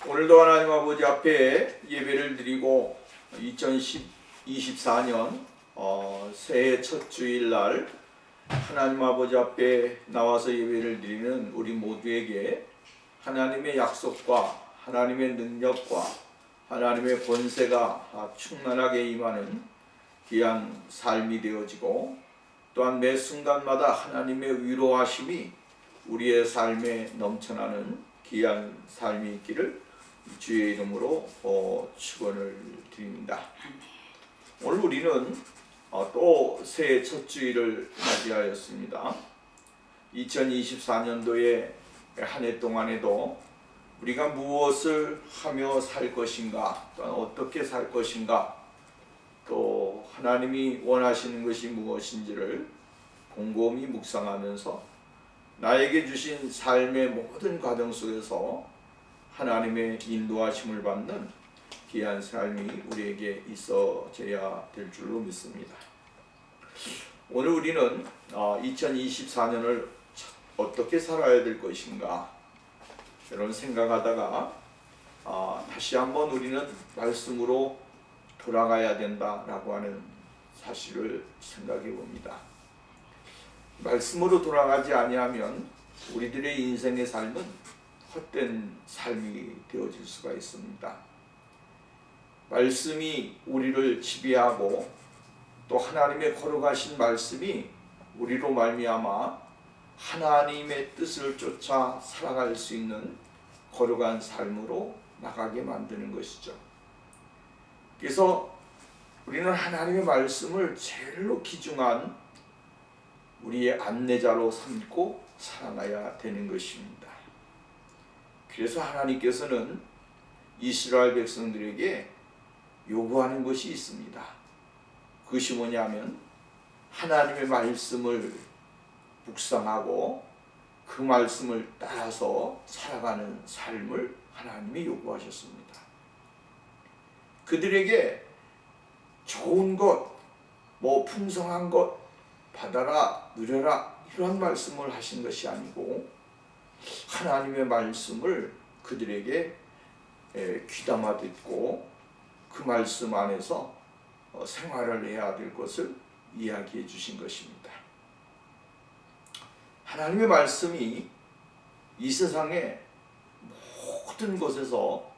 오늘도 하나님 아버지 앞에 예배를 드리고 2024년 새해 첫 주일날 하나님 아버지 앞에 나와서 예배를 드리는 우리 모두에게 하나님의 약속과 하나님의 능력과 하나님의 권세가 충만하게 임하는 귀한 삶이 되어지고, 또한 매 순간마다 하나님의 위로하심이 우리의 삶에 넘쳐나는 귀한 삶이 있기를 주의 이름으로 축원을 드립니다. 오늘 우리는 또 새해 첫 주일을 맞이하였습니다. 2024년도의 한 해 동안에도 우리가 무엇을 하며 살 것인가, 또한 어떻게 살 것인가, 또 하나님이 원하시는 것이 무엇인지를 곰곰이 묵상하면서 나에게 주신 삶의 모든 과정 속에서 하나님의 인도하심을 받는 귀한 삶이 우리에게 있어져야 될 줄로 믿습니다. 오늘 우리는 2024년을 어떻게 살아야 될 것인가 이런 생각하다가 다시 한번 우리는 말씀으로 돌아가야 된다라고 하는 사실을 생각해 봅니다. 말씀으로 돌아가지 아니하면 우리들의 인생의 삶은 헛된 삶이 되어질 수가 있습니다. 말씀이 우리를 지배하고 또 하나님의 거룩하신 말씀이 우리로 말미암아 하나님의 뜻을 쫓아 살아갈 수 있는 거룩한 삶으로 나가게 만드는 것이죠. 그래서 우리는 하나님의 말씀을 제일로 귀중한 우리의 안내자로 삼고 살아가야 되는 것입니다. 그래서 하나님께서는 이스라엘 백성들에게 요구하는 것이 있습니다. 그것이 뭐냐면 하나님의 말씀을 묵상하고 그 말씀을 따라서 살아가는 삶을 하나님이 요구하셨습니다. 그들에게 좋은 것, 풍성한 것 받아라, 누려라 이런 말씀을 하신 것이 아니고 하나님의 말씀을 그들에게 귀담아 듣고 그 말씀 안에서 생활을 해야 될 것을 이야기해 주신 것입니다. 하나님의 말씀이 이 세상의 모든 것에서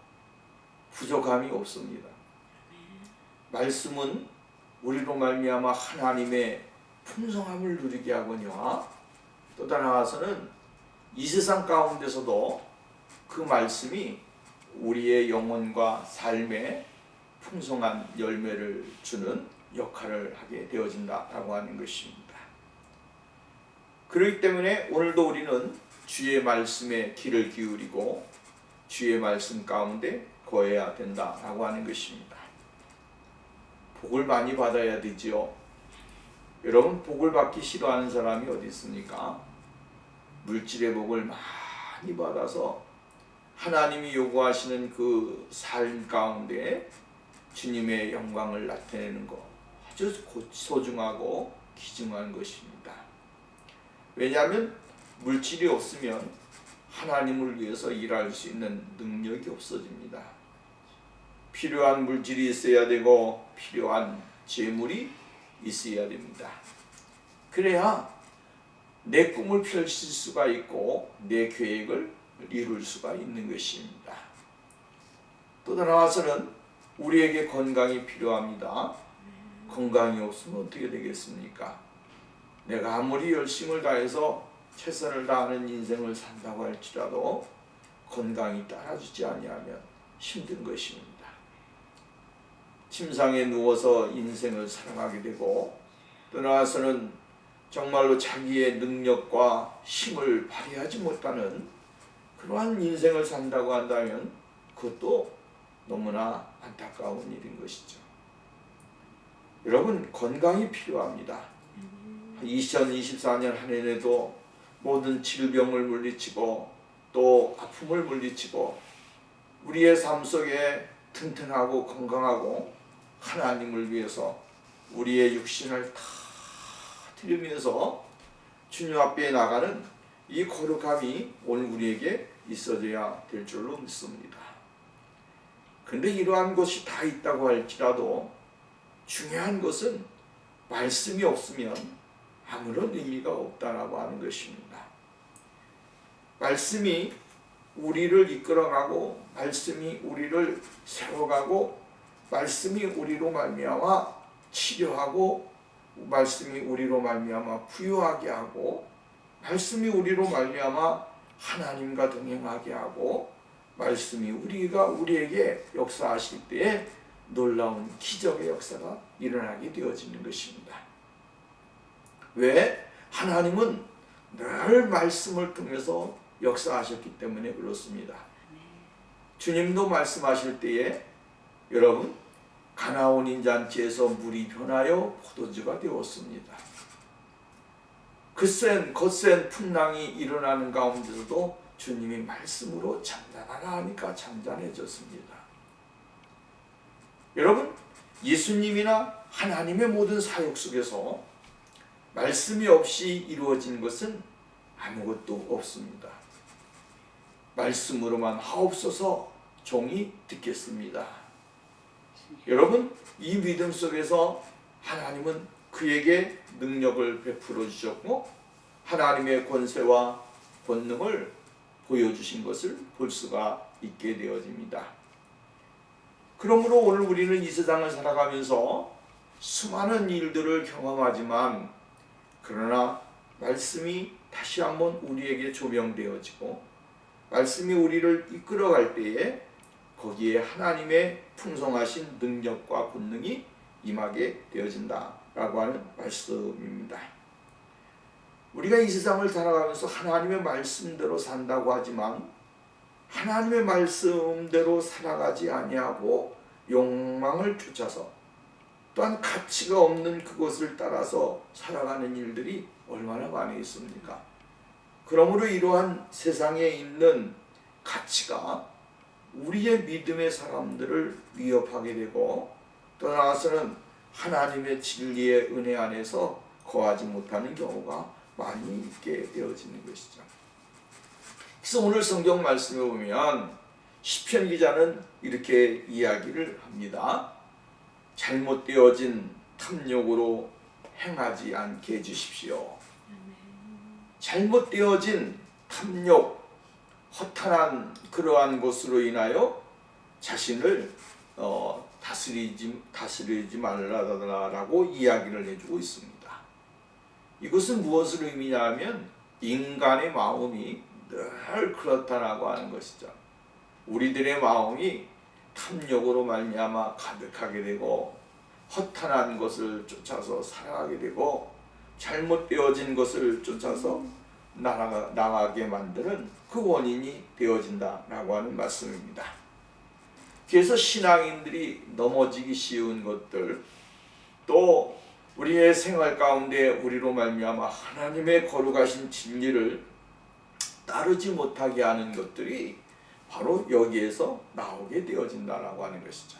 부족함이 없습니다. 말씀은 우리로 말미암아 하나님의 풍성함을 누리게 하거니와 또 나아가서는 이 세상 가운데서도 그 말씀이 우리의 영혼과 삶에 풍성한 열매를 주는 역할을 하게 되어진다라고 하는 것입니다. 그렇기 때문에 오늘도 우리는 주의 말씀에 귀를 기울이고 주의 말씀 가운데 거해야 된다라고 하는 것입니다. 복을 많이 받아야 되지요. 여러분, 복을 받기 싫어하는 사람이 어디 있습니까? 물질의 복을 많이 받아서 하나님이 요구하시는 그 삶 가운데 주님의 영광을 나타내는 것 아주 소중하고 귀중한 것입니다. 왜냐하면 물질이 없으면 하나님을 위해서 일할 수 있는 능력이 없어집니다. 필요한 물질이 있어야 되고 필요한 재물이 있어야 됩니다. 그래야 내 꿈을 펼칠 수가 있고 내 계획을 이룰 수가 있는 것입니다. 또 나아가서는 우리에게 건강이 필요합니다. 건강이 없으면 어떻게 되겠습니까? 내가 아무리 열심을 다해서 최선을 다하는 인생을 산다고 할지라도 건강이 따라주지 아니하면 힘든 것입니다. 침상에 누워서 인생을 살아가게 되고 또 나아가서는 정말로 자기의 능력과 힘을 발휘하지 못하는 그러한 인생을 산다고 한다면 그것도 너무나 안타까운 일인 것이죠. 여러분, 건강이 필요합니다. 2024년 한 해에도 모든 질병을 물리치고 또 아픔을 물리치고 우리의 삶 속에 튼튼하고 건강하고 하나님을 위해서 우리의 육신을 다 드리면서 주님 앞에 나가는 이 거룩함이 오늘 우리에게 있어져야 될 줄로 믿습니다. 근데 이러한 것이 다 있다고 할지라도 중요한 것은 말씀이 없으면 아무런 의미가 없다라고 하는 것입니다. 말씀이 우리를 이끌어가고 말씀이 우리를 세워가고 말씀이 우리로 말미암아 치료하고 말씀이 우리로 말미암아 부유하게 하고 말씀이 우리로 말미암아 하나님과 동행하게 하고 말씀이 우리에게 역사하실 때에 놀라운 기적의 역사가 일어나게 되어지는 것입니다. 왜? 하나님은 늘 말씀을 통해서 역사하셨기 때문에 그렇습니다. 주님도 말씀하실 때에 여러분 가나온인 잔치에서 물이 변하여 포도주가 되었습니다. 거센 풍랑이 일어나는 가운데서도 주님이 말씀으로 잠잠하라 하니까 잠잠해졌습니다. 여러분 예수님이나 하나님의 모든 사역 속에서 말씀이 없이 이루어진 것은 아무것도 없습니다. 말씀으로만 하옵소서 종이 듣겠습니다. 여러분 이 믿음 속에서 하나님은 그에게 능력을 베풀어 주셨고 하나님의 권세와 권능을 보여주신 것을 볼 수가 있게 되어집니다. 그러므로 오늘 우리는 이 세상을 살아가면서 수많은 일들을 경험하지만 그러나 말씀이 다시 한번 우리에게 조명되어지고 말씀이 우리를 이끌어갈 때에 거기에 하나님의 풍성하신 능력과 권능이 임하게 되어진다라고 하는 말씀입니다. 우리가 이 세상을 살아가면서 하나님의 말씀대로 산다고 하지만 하나님의 말씀대로 살아가지 아니하고 욕망을 쫓아서 또한 가치가 없는 그것을 따라서 살아가는 일들이 얼마나 많이 있습니까? 그러므로 이러한 세상에 있는 가치가 우리의 믿음의 사람들을 위협하게 되고 또 나아가서는 하나님의 진리의 은혜 안에서 거하지 못하는 경우가 많이 있게 되어지는 것이죠. 그래서 오늘 성경 말씀에 보면 시편 기자는 이렇게 이야기를 합니다. 잘못되어진 탐욕으로 행하지 않게 해주십시오. 잘못되어진 탐욕, 허탄한 그러한 것으로 인하여 자신을 다스리지 말라라고 이야기를 해주고 있습니다. 이것은 무엇을 의미냐면 인간의 마음이 늘 그렇다라고 하는 것이죠. 우리들의 마음이 탐욕으로 말미암아 가득하게 되고 허탄한 것을 쫓아서 살아가게 되고 잘못되어진 것을 쫓아서 나가게 만드는 그 원인이 되어진다라고 하는 말씀입니다. 그래서 신앙인들이 넘어지기 쉬운 것들 또 우리의 생활 가운데 우리로 말미암아 하나님의 거룩하신 진리를 따르지 못하게 하는 것들이 바로 여기에서 나오게 되어진다라고 하는 것이죠.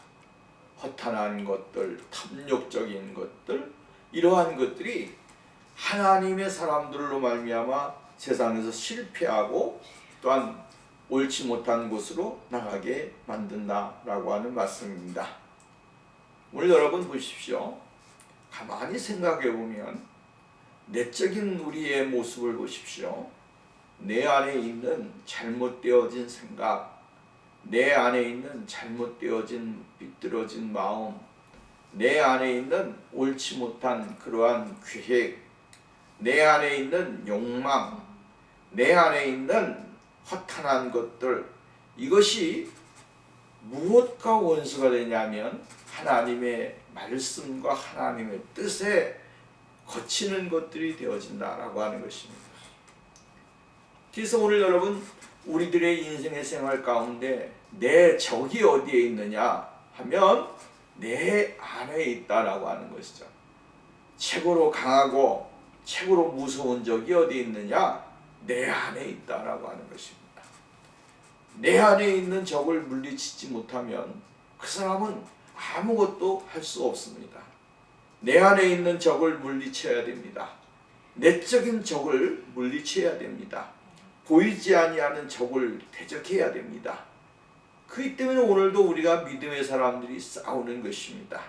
허탄한 것들, 탐욕적인 것들, 이러한 것들이 하나님의 사람들로 말미암아 세상에서 실패하고 또한 옳지 못한 곳으로 나가게 만든다라고 하는 말씀입니다. 오늘 여러분 보십시오. 가만히 생각해 보면 내적인 우리의 모습을 보십시오. 내 안에 있는 잘못되어진 생각, 내 안에 있는 잘못되어진 비뚤어진 마음, 내 안에 있는 옳지 못한 그러한 계획, 내 안에 있는 욕망, 내 안에 있는 허탄한 것들, 이것이 무엇과 원수가 되냐면 하나님의 말씀과 하나님의 뜻에 거치는 것들이 되어진다라고 하는 것입니다. 그래서 오늘 여러분 우리들의 인생의 생활 가운데 내 적이 어디에 있느냐 하면 내 안에 있다라고 하는 것이죠. 최고로 강하고 최고로 무서운 적이 어디에 있느냐? 내 안에 있다라고 하는 것입니다. 내 안에 있는 적을 물리치지 못하면 그 사람은 아무것도 할 수 없습니다. 내 안에 있는 적을 물리쳐야 됩니다. 내적인 적을 물리쳐야 됩니다. 보이지 아니하는 적을 대적해야 됩니다. 그렇기 때문에 오늘도 우리가 믿음의 사람들이 싸우는 것입니다.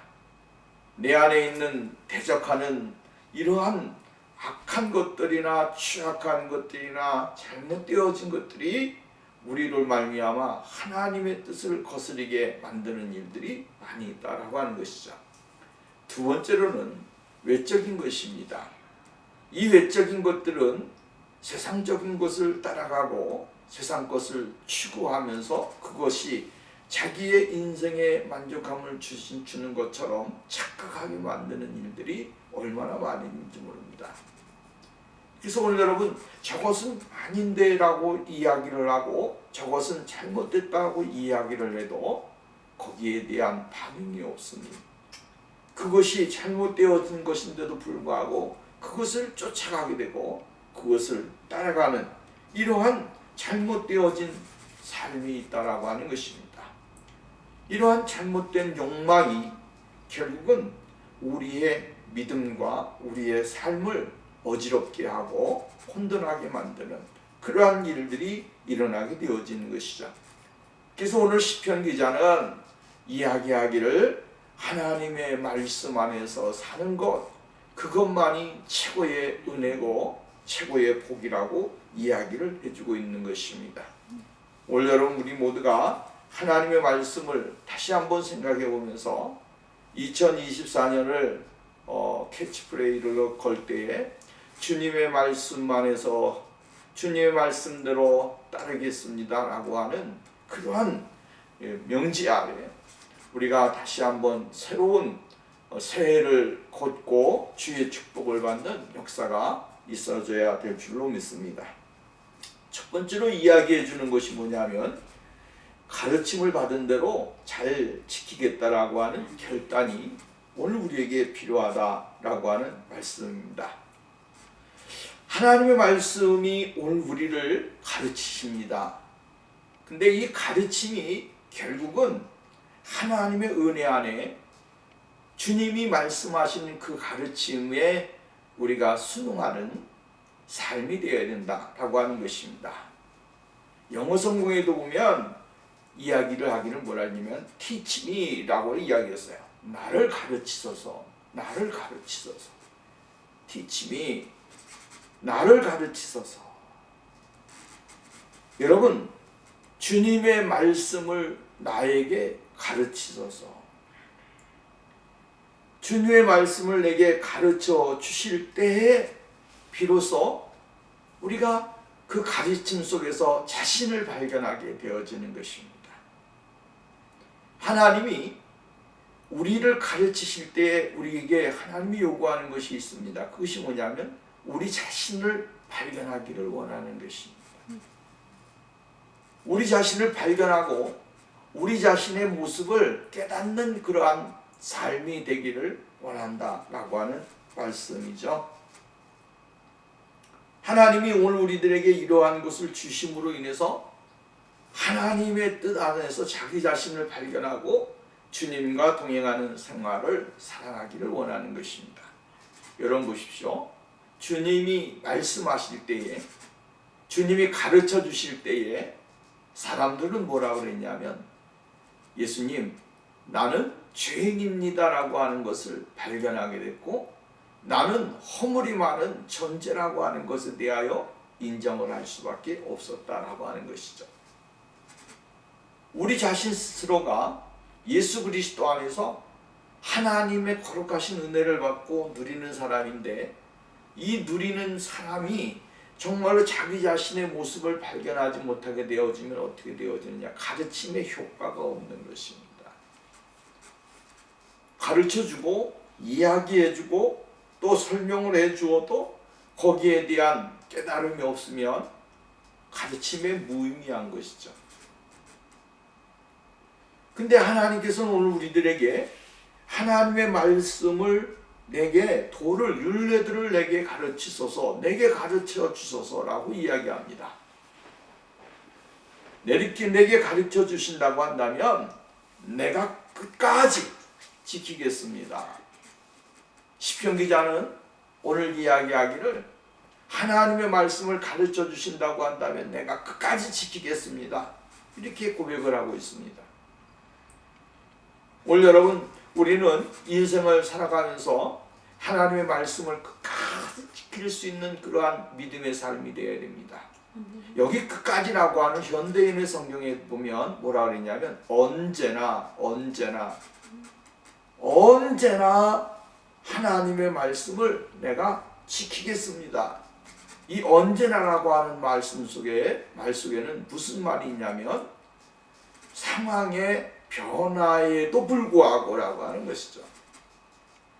내 안에 있는 대적하는 이러한 악한 것들이나 취약한 것들이나 잘못되어진 것들이 우리를 말미암아 하나님의 뜻을 거스르게 만드는 일들이 많이 있다라고 하는 것이죠. 두 번째로는 외적인 것입니다. 이 외적인 것들은 세상적인 것을 따라가고 세상 것을 추구하면서 그것이 자기의 인생에 만족감을 주는 것처럼 착각하게 만드는 일들이 얼마나 많이 있는지 모릅니다. 그래서 오늘 여러분, 저것은 아닌데 라고 이야기를 하고 저것은 잘못됐다고 이야기를 해도 거기에 대한 반응이 없습니다. 그것이 잘못되어진 것인데도 불구하고 그것을 쫓아가게 되고 그것을 따라가는 이러한 잘못되어진 삶이 있다라고 하는 것입니다. 이러한 잘못된 욕망이 결국은 우리의 믿음과 우리의 삶을 어지럽게 하고 혼돈하게 만드는 그러한 일들이 일어나게 되어지는 것이죠. 그래서 오늘 시편 기자는 이야기하기를 하나님의 말씀 안에서 사는 것, 그것만이 최고의 은혜고 최고의 복이라고 이야기를 해주고 있는 것입니다. 올 여름 우리 모두가 하나님의 말씀을 다시 한번 생각해 보면서 2024년을 캐치프레이를 걸 때에 주님의 말씀 안에서 주님의 말씀대로 따르겠습니다 라고 하는 그러한 명지 아래 우리가 다시 한번 새로운 새해를 걷고 주의 축복을 받는 역사가 있어져야 될 줄로 믿습니다. 첫 번째로 이야기해 주는 것이 뭐냐면 가르침을 받은 대로 잘 지키겠다라고 하는 결단이 오늘 우리에게 필요하다라고 하는 말씀입니다. 하나님의 말씀이 오늘 우리를 가르치십니다. 근데 이 가르침이 결국은 하나님의 은혜 안에 주님이 말씀하시는 그 가르침에 우리가 순응하는 삶이 되어야 된다라고 하는 것입니다. 영어 성경에도 보면 이야기를 하기를 뭐라 하냐면 teach me라고 이야기했어요. 나를 가르치소서, 나를 가르치소서. teach me, 나를 가르치소서. 여러분, 주님의 말씀을 나에게 가르치소서. 주님의 말씀을 내게 가르쳐 주실 때에 비로소 우리가 그 가르침 속에서 자신을 발견하게 되어지는 것입니다. 하나님이 우리를 가르치실 때 우리에게 하나님이 요구하는 것이 있습니다. 그것이 뭐냐면 우리 자신을 발견하기를 원하는 것입니다. 우리 자신을 발견하고 우리 자신의 모습을 깨닫는 그러한 삶이 되기를 원한다라고 하는 말씀이죠. 하나님이 오늘 우리들에게 이러한 것을 주심으로 인해서 하나님의 뜻 안에서 자기 자신을 발견하고 주님과 동행하는 생활을 살아가기를 원하는 것입니다. 여러분 보십시오. 주님이 말씀하실 때에, 주님이 가르쳐 주실 때에 사람들은 뭐라고 그랬냐면 예수님, 나는 죄인입니다 라고 하는 것을 발견하게 됐고 나는 허물이 많은 존재라고 하는 것에 대하여 인정을 할 수밖에 없었다라고 하는 것이죠. 우리 자신 스스로가 예수 그리스도 안에서 하나님의 거룩하신 은혜를 받고 누리는 사람인데 이 누리는 사람이 정말로 자기 자신의 모습을 발견하지 못하게 되어지면 어떻게 되어지느냐? 가르침의 효과가 없는 것입니다. 가르쳐주고 이야기해주고 또 설명을 해주어도 거기에 대한 깨달음이 없으면 가르침에 무의미한 것이죠. 근데 하나님께서는 오늘 우리들에게 하나님의 말씀을 내게 도를 율례들을 내게 가르치소서, 내게 가르쳐 주소서라고 이야기합니다. 내게 가르쳐 주신다고 한다면 내가 끝까지 지키겠습니다. 시편 기자는 오늘 이야기하기를 하나님의 말씀을 가르쳐 주신다고 한다면 내가 끝까지 지키겠습니다. 이렇게 고백을 하고 있습니다. 오늘 여러분, 우리는 인생을 살아가면서 하나님의 말씀을 끝까지 지킬 수 있는 그러한 믿음의 삶이 되어야 됩니다. 여기 끝까지라고 하는 현대인의 성경에 보면 뭐라 그랬냐면 언제나 하나님의 말씀을 내가 지키겠습니다. 이 언제나라고 하는 말 속에는 무슨 말이 있냐면 상황의 변화에도 불구하고 라고 하는 것이죠.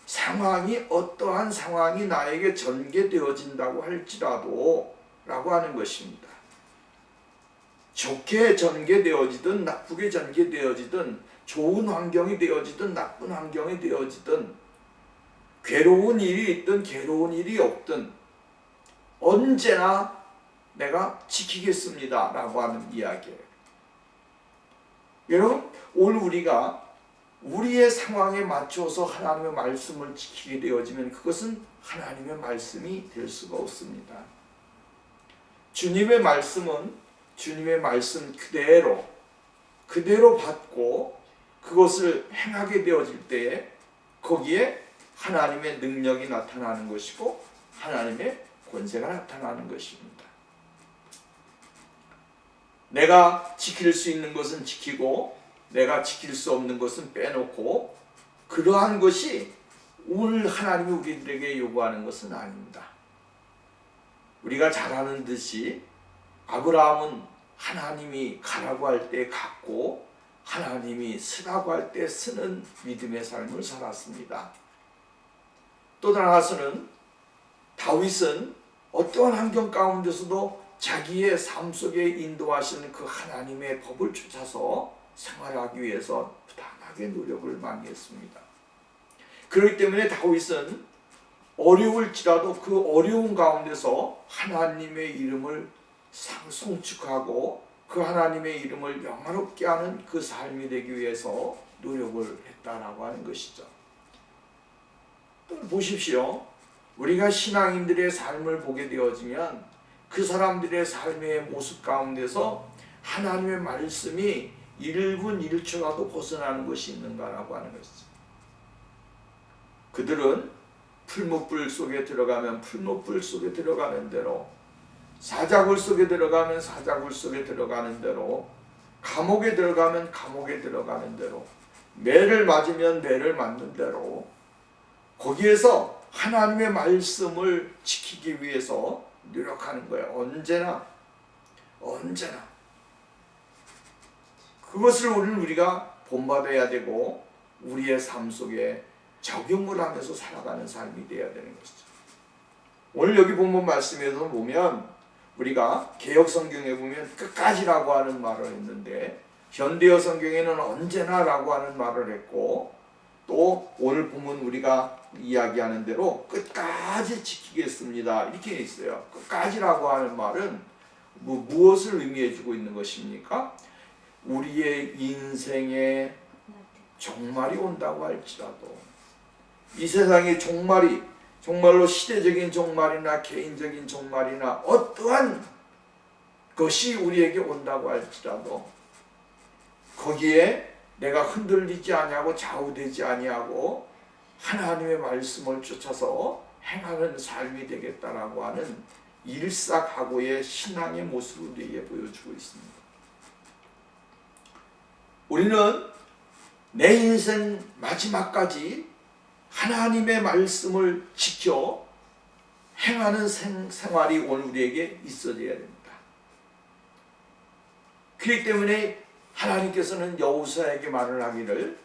상황이 어떠한 상황이 나에게 전개되어진다고 할지라도 라고 하는 것입니다. 좋게 전개되어지든 나쁘게 전개되어지든 좋은 환경이 되어지든 나쁜 환경이 되어지든 괴로운 일이 있든 괴로운 일이 없든 언제나 내가 지키겠습니다 라고 하는 이야기예요. 여러분, 오늘 우리가 우리의 상황에 맞춰서 하나님의 말씀을 지키게 되어지면 그것은 하나님의 말씀이 될 수가 없습니다. 주님의 말씀은 주님의 말씀 그대로 받고 그것을 행하게 되어질 때에 거기에 하나님의 능력이 나타나는 것이고 하나님의 권세가 나타나는 것입니다. 내가 지킬 수 있는 것은 지키고 내가 지킬 수 없는 것은 빼놓고 그러한 것이 오늘 하나님이 우리들에게 요구하는 것은 아닙니다. 우리가 잘 아는 듯이 아브라함은 하나님이 가라고 할 때 갔고 하나님이 쓰라고 할 때 쓰는 믿음의 삶을 살았습니다. 또 나아가서는 다윗은 어떠한 환경 가운데서도 자기의 삶 속에 인도하시는 그 하나님의 법을 쫓아서 생활하기 위해서 부단하게 노력을 많이 했습니다. 그렇기 때문에 다윗은 어려울지라도 그 어려운 가운데서 하나님의 이름을 송축하고 그 하나님의 이름을 영화롭게 하는 그 삶이 되기 위해서 노력을 했다라고 하는 것이죠. 또 보십시오. 우리가 신앙인들의 삶을 보게 되어지면 그 사람들의 삶의 모습 가운데서 하나님의 말씀이 1분 1초라도 벗어나는 것이 있는가라고 하는 것이죠. 그들은 풀무불 속에 들어가면 풀무불 속에 들어가는 대로, 사자굴 속에 들어가면 사자굴 속에 들어가는 대로, 감옥에 들어가면 감옥에 들어가는 대로, 매를 맞으면 매를 맞는 대로 거기에서 하나님의 말씀을 지키기 위해서 노력하는 거예요. 언제나 그것을 우리가 본받아야 되고 우리의 삶 속에 적용을 하면서 살아가는 삶이 되어야 되는 것이죠. 오늘 여기 본문 말씀에서 보면 우리가 개역 성경에 보면 끝까지라고 하는 말을 했는데 현대어 성경에는 언제나라고 하는 말을 했고 또 오늘 본문 우리가 이야기하는 대로 끝까지 지키겠습니다 이렇게 있어요. 끝까지라고 하는 말은 무엇을 의미해 주고 있는 것입니까? 우리의 인생에 종말이 온다고 할지라도 이 세상의 종말이 정말로 시대적인 종말이나 개인적인 종말이나 어떠한 것이 우리에게 온다고 할지라도 거기에 내가 흔들리지 아니하고 좌우되지 아니하고 하나님의 말씀을 쫓아서 행하는 삶이 되겠다라고 하는 일사각오의 신앙의 모습을 우리에게 보여주고 있습니다. 우리는 내 인생 마지막까지 하나님의 말씀을 지켜 행하는 생활이 오늘 우리에게 있어져야 됩니다. 그렇기 때문에 하나님께서는 여호수아에게 말을 하기를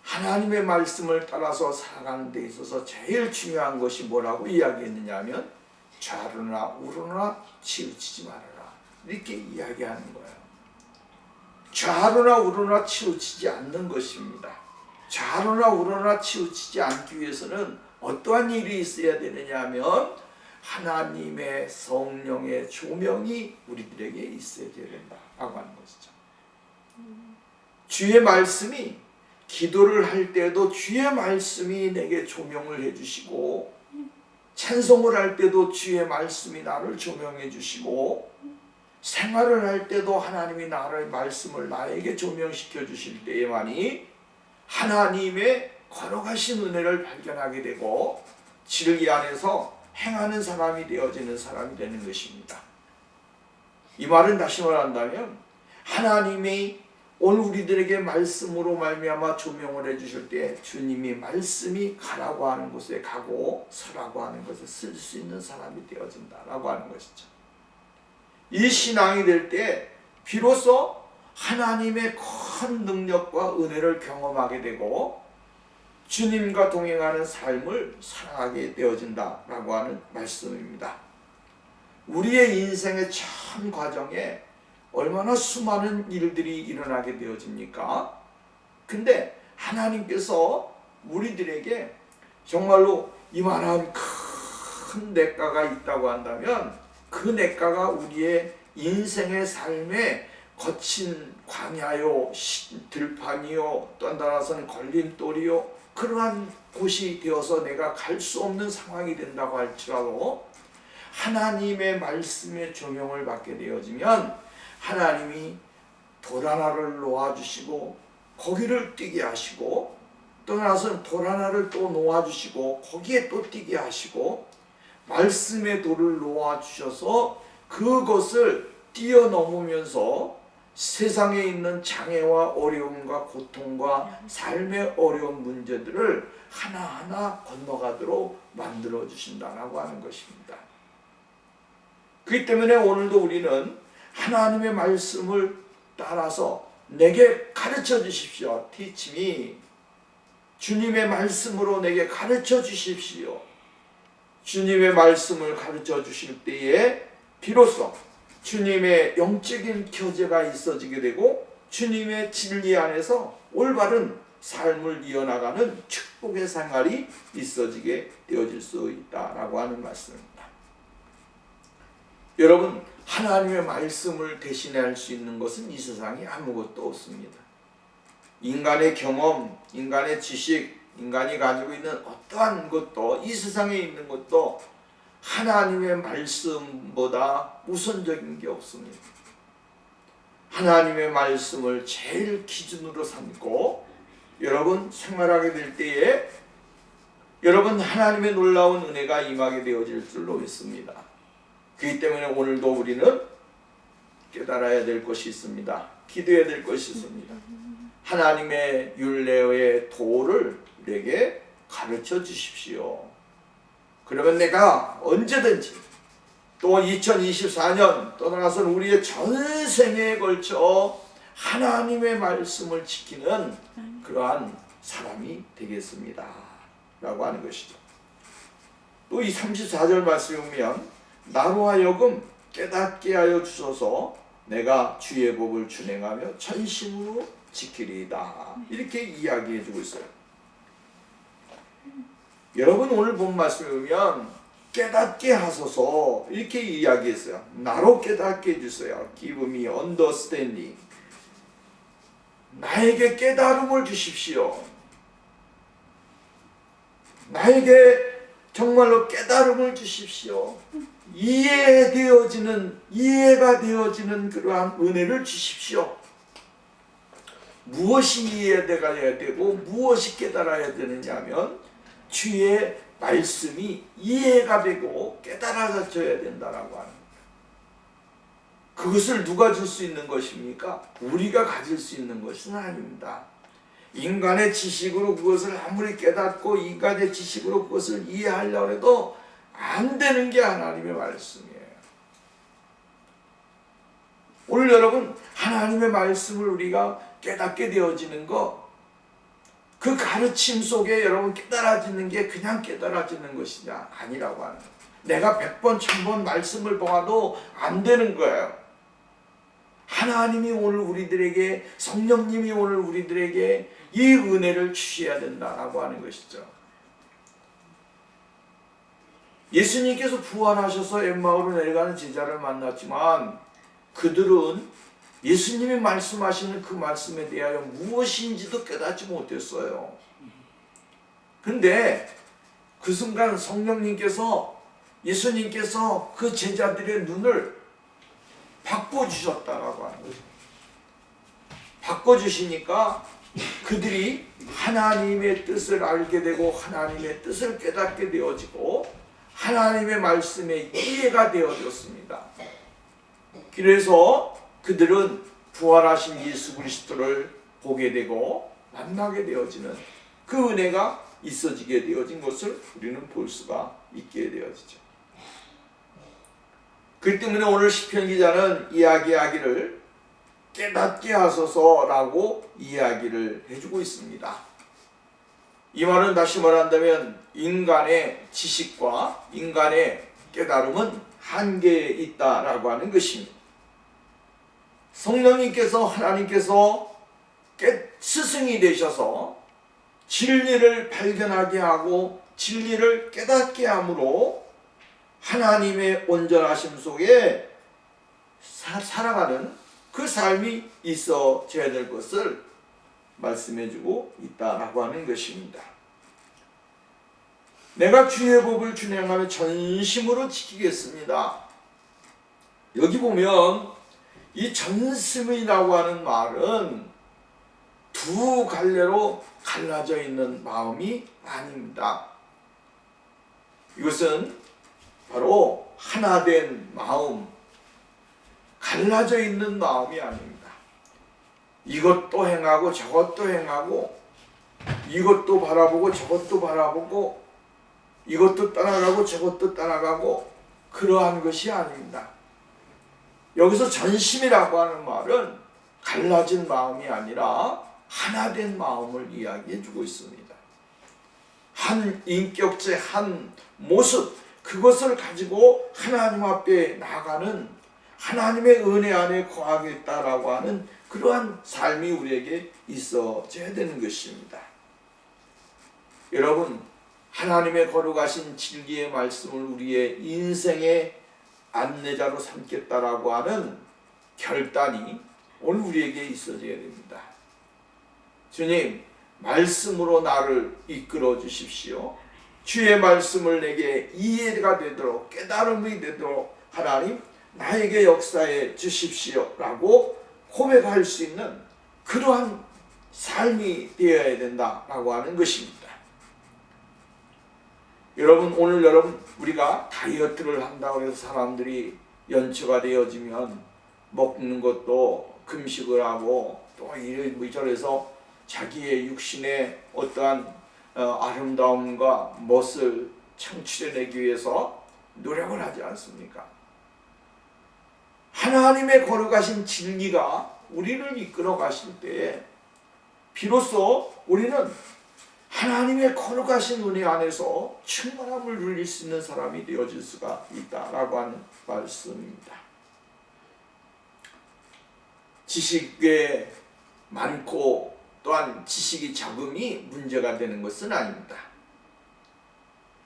하나님의 말씀을 따라서 살아가는 데 있어서 제일 중요한 것이 뭐라고 이야기했느냐 하면 좌로나 우로나 치우치지 말아라 이렇게 이야기하는 거예요. 좌로나 우로나 치우치지 않는 것입니다. 좌로나 우로나 치우치지 않기 위해서는 어떠한 일이 있어야 되느냐 하면 하나님의 성령의 조명이 우리들에게 있어야 된다라고 하는 것이죠. 주의 말씀이 기도를 할 때도 주의 말씀이 내게 조명을 해주시고 찬송을 할 때도 주의 말씀이 나를 조명해 주시고 생활을 할 때도 하나님이 나의 말씀을 나에게 조명시켜 주실 때에만이 하나님의 걸어가신 은혜를 발견하게 되고 진리 안에서 행하는 사람이 되어지는 사람이 되는 것입니다. 이 말은 다시 말한다면 하나님이 오늘 우리들에게 말씀으로 말미암아 조명을 해주실 때 주님이 말씀이 가라고 하는 곳에 가고 서라고 하는 것에 쓸 수 있는 사람이 되어진다라고 하는 것이죠. 이 신앙이 될 때 비로소 하나님의 큰 능력과 은혜를 경험하게 되고 주님과 동행하는 삶을 살아가게 되어진다라고 하는 말씀입니다. 우리의 인생의 참 과정에 얼마나 수많은 일들이 일어나게 되어집니까? 근데 하나님께서 우리들에게 정말로 이만한 큰 대가가 있다고 한다면 그 대가가 우리의 인생의 삶에 거친 광야요, 들판이요, 또 따라서는 걸림돌이요, 그러한 곳이 되어서 내가 갈 수 없는 상황이 된다고 할지라도 하나님의 말씀의 조명을 받게 되어지면 하나님이 돌 하나를 놓아주시고 거기를 뛰게 하시고 또 나서는 돌 하나를 또 놓아주시고 거기에 또 뛰게 하시고 말씀의 돌을 놓아주셔서 그것을 뛰어넘으면서 세상에 있는 장애와 어려움과 고통과 삶의 어려운 문제들을 하나하나 건너가도록 만들어 주신다라고 하는 것입니다. 그렇기 때문에 오늘도 우리는 하나님의 말씀을 따라서 내게 가르쳐 주십시오. Teach me. 주님의 말씀으로 내게 가르쳐 주십시오. 주님의 말씀을 가르쳐 주실 때에 비로소 주님의 영적인 교제가 있어지게 되고 주님의 진리 안에서 올바른 삶을 이어나가는 축복의 생활이 있어지게 되어질 수 있다라고 하는 말씀입니다. 여러분, 하나님의 말씀을 대신할 수 있는 것은 이 세상에 아무것도 없습니다. 인간의 경험, 인간의 지식, 인간이 가지고 있는 어떠한 것도 이 세상에 있는 것도 하나님의 말씀보다 우선적인 게 없습니다. 하나님의 말씀을 제일 기준으로 삼고 여러분 생활하게 될 때에 여러분 하나님의 놀라운 은혜가 임하게 되어질 줄로 믿습니다. 그렇기 때문에 오늘도 우리는 깨달아야 될 것이 있습니다. 기도해야 될 것이 있습니다. 하나님의 율례의 도를 우리에게 가르쳐 주십시오. 그러면 내가 언제든지 또 2024년 떠나서는 우리의 전생에 걸쳐 하나님의 말씀을 지키는 그러한 사람이 되겠습니다 라고 하는 것이죠. 또 이 34절 말씀에 보면 나로 하여금 깨닫게 하여 주소서 내가 주의 법을 준행하며 전심으로 지키리이다 이렇게 이야기해 주고 있어요. 여러분 오늘 본 말씀에 보면 깨닫게 하소서 이렇게 이야기했어요. 나로 깨닫게 해주세요. Give me understanding. 나에게 깨달음을 주십시오. 나에게 정말로 깨달음을 주십시오. 이해가 되어지는 그러한 은혜를 주십시오. 무엇이 이해가 해야 되고 무엇이 깨달아야 되느냐 하면 주의 말씀이 이해가 되고 깨달아져야 된다라고 하는 거예요. 그것을 누가 줄 수 있는 것입니까? 우리가 가질 수 있는 것은 아닙니다. 인간의 지식으로 그것을 아무리 깨닫고 인간의 지식으로 그것을 이해하려고 해도 안 되는 게 하나님의 말씀이에요. 오늘 여러분 하나님의 말씀을 우리가 깨닫게 되어지는 것 그 가르침 속에 여러분 깨달아지는 게 그냥 깨달아지는 것이냐? 아니라고 하는 거예요. 내가 100번 1000번 말씀을 보아도 안 되는 거예요. 하나님이 오늘 우리들에게 성령님이 오늘 우리들에게 이 은혜를 주셔야 된다라고 하는 것이죠. 예수님께서 부활하셔서 엠마오로 내려가는 제자를 만났지만 그들은 예수님이 말씀하시는 그 말씀에 대하여 무엇인지도 깨닫지 못했어요. 근데 그 순간 성령님께서 예수님께서 그 제자들의 눈을 바꿔주셨다라고 하는 거죠. 바꿔주시니까 그들이 하나님의 뜻을 알게 되고 하나님의 뜻을 깨닫게 되어지고 하나님의 말씀에 이해가 되어졌습니다. 그래서 그들은 부활하신 예수 그리스도를 보게 되고 만나게 되어지는 그 은혜가 있어지게 되어진 것을 우리는 볼 수가 있게 되어지죠. 그렇기 때문에 오늘 시편 기자는 이야기하기를 깨닫게 하소서라고 이야기를 해주고 있습니다. 이 말은 다시 말한다면 인간의 지식과 인간의 깨달음은 한계에 있다라고 하는 것입니다. 성령님께서 하나님께서 스승이 되셔서 진리를 발견하게 하고 진리를 깨닫게 함으로 하나님의 온전하심 속에 살아가는 그 삶이 있어져야 될 것을 말씀해주고 있다라고 하는 것입니다. 내가 주의 법을 준행하며 전심으로 지키겠습니다. 여기 보면 이 전심이라고 하는 말은 두 갈래로 갈라져 있는 마음이 아닙니다. 이것은 바로 하나된 마음, 갈라져 있는 마음이 아닙니다. 이것도 행하고 저것도 행하고 이것도 바라보고 저것도 바라보고 이것도 따라가고 저것도 따라가고 그러한 것이 아닙니다. 여기서 전심이라고 하는 말은 갈라진 마음이 아니라 하나된 마음을 이야기해 주고 있습니다. 한 인격체, 한 모습, 그것을 가지고 하나님 앞에 나가는 하나님의 은혜 안에 거하겠다라고 하는 그러한 삶이 우리에게 있어져야 되는 것입니다. 여러분, 하나님의 거룩하신 진리의 말씀을 우리의 인생의 안내자로 삼겠다라고 하는 결단이 오늘 우리에게 있어져야 됩니다. 주님, 말씀으로 나를 이끌어 주십시오. 주의 말씀을 내게 이해가 되도록 깨달음이 되도록 하나님 나에게 역사해 주십시오 라고 고백할 수 있는 그러한 삶이 되어야 된다라고 하는 것입니다. 여러분, 오늘 우리가 다이어트를 한다고 해서 사람들이 연초가 되어지면 먹는 것도 금식을 하고 또 이래저래서 자기의 육신의 어떠한 아름다움과 멋을 창출해내기 위해서 노력을 하지 않습니까? 하나님의 거룩하신 진리가 우리를 이끌어 가실 때에 비로소 우리는 하나님의 거룩하신 은혜 안에서 충만함을 누릴 수 있는 사람이 되어질 수가 있다라고 하는 말씀입니다. 지식이 많고 또한 지식이 적음이 문제가 되는 것은 아닙니다.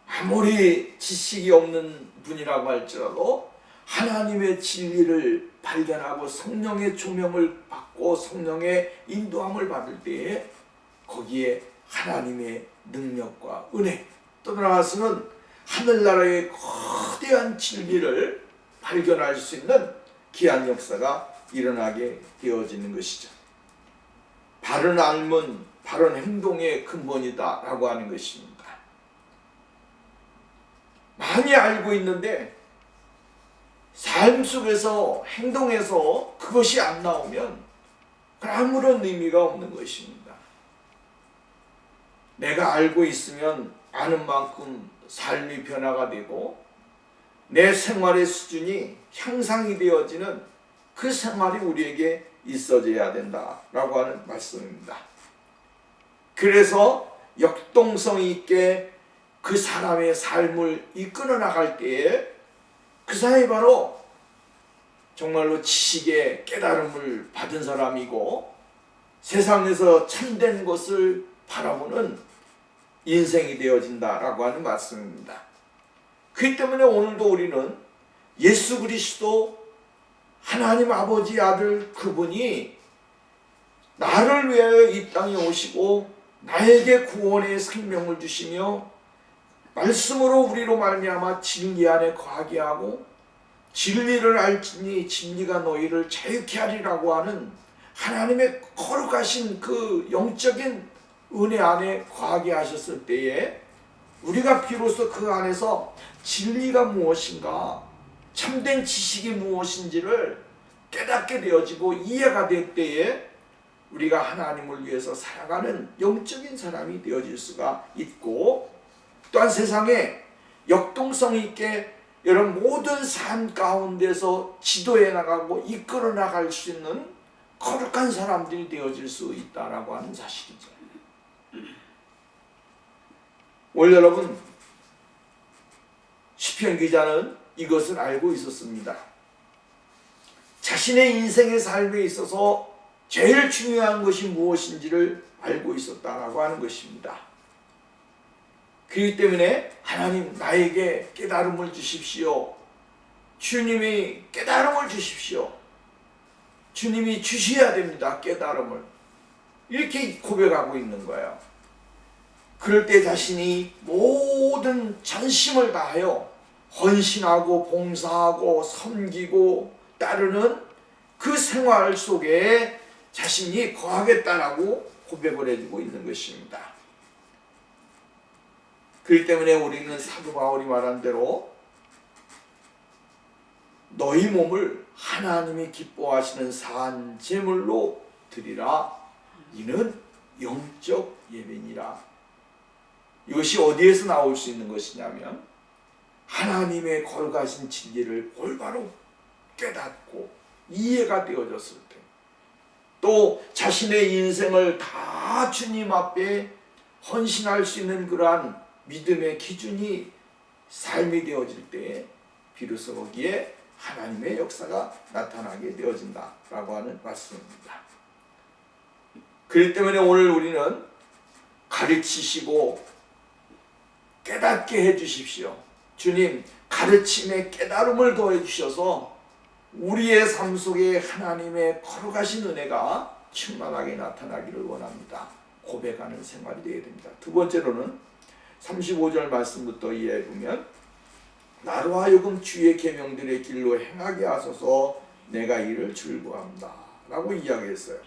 아무리 지식이 없는 분이라고 할지라도 하나님의 진리를 발견하고 성령의 조명을 받고 성령의 인도함을 받을 때에 거기에 하나님의 능력과 은혜, 또 나아가서는 하늘나라의 거대한 진리를 발견할 수 있는 귀한 역사가 일어나게 되어지는 것이죠. 바른 알문, 바른 행동의 근본이다 라고 하는 것입니다. 많이 알고 있는데 삶 속에서 행동에서 그것이 안 나오면 아무런 의미가 없는 것입니다. 내가 알고 있으면 아는 만큼 삶이 변화가 되고 내 생활의 수준이 향상이 되어지는 그 생활이 우리에게 있어져야 된다라고 하는 말씀입니다. 그래서 역동성 있게 그 사람의 삶을 이끌어 나갈 때에 그 사람이 바로 정말로 지식의 깨달음을 받은 사람이고 세상에서 참된 것을 바라보는 인생이 되어진다라고 하는 말씀입니다. 그렇기 때문에 오늘도 우리는 예수 그리스도 하나님 아버지 아들 그분이 나를 위하여 이 땅에 오시고 나에게 구원의 생명을 주시며 말씀으로 우리로 말미암아 진리 안에 거하게 하고 진리를 알지니 진리가 너희를 자유케 하리라고 하는 하나님의 거룩하신 그 영적인 은혜 안에 거하게 하셨을 때에 우리가 비로소 그 안에서 진리가 무엇인가, 참된 지식이 무엇인지를 깨닫게 되어지고 이해가 될 때에 우리가 하나님을 위해서 살아가는 영적인 사람이 되어질 수가 있고, 또한 세상에 역동성 있게 여러분 모든 삶 가운데서 지도해 나가고 이끌어 나갈 수 있는 거룩한 사람들이 되어질 수 있다라고 하는 사실이죠. 오늘 여러분 시편 기자는 이것을 알고 있었습니다. 자신의 인생의 삶에 있어서 제일 중요한 것이 무엇인지를 알고 있었다라고 하는 것입니다. 그렇기 때문에 하나님 나에게 깨달음을 주십시오. 주님이 깨달음을 주십시오. 주님이 주셔야 됩니다. 깨달음을. 이렇게 고백하고 있는 거예요. 그럴 때 자신이 모든 전심을 다하여 헌신하고 봉사하고 섬기고 따르는 그 생활 속에 자신이 거하겠다라고 고백을 해주고 있는 것입니다. 그렇기 때문에 우리는 사도 바울이 말한 대로 너희 몸을 하나님이 기뻐하시는 산 제물로 드리라. 이는 영적 예배니라. 이것이 어디에서 나올 수 있는 것이냐면 하나님의 거룩하신 진리를 올바로 깨닫고 이해가 되어졌을 때, 또 자신의 인생을 다 주님 앞에 헌신할 수 있는 그러한 믿음의 기준이 삶이 되어질 때에 비로소 거기에 하나님의 역사가 나타나게 되어진다라고 하는 말씀입니다. 그렇기 때문에 오늘 우리는 가르치시고 깨닫게 해주십시오. 주님, 가르침에 깨달음을 더해 주셔서 우리의 삶 속에 하나님의 거룩하신 은혜가 충만하게 나타나기를 원합니다. 고백하는 생활이 되어야 됩니다. 두 번째로는 35절 말씀부터 이해해 보면 나로 하여금 주의 계명들의 길로 행하게 하소서 내가 이를 즐거워합니다 라고 이야기했어요.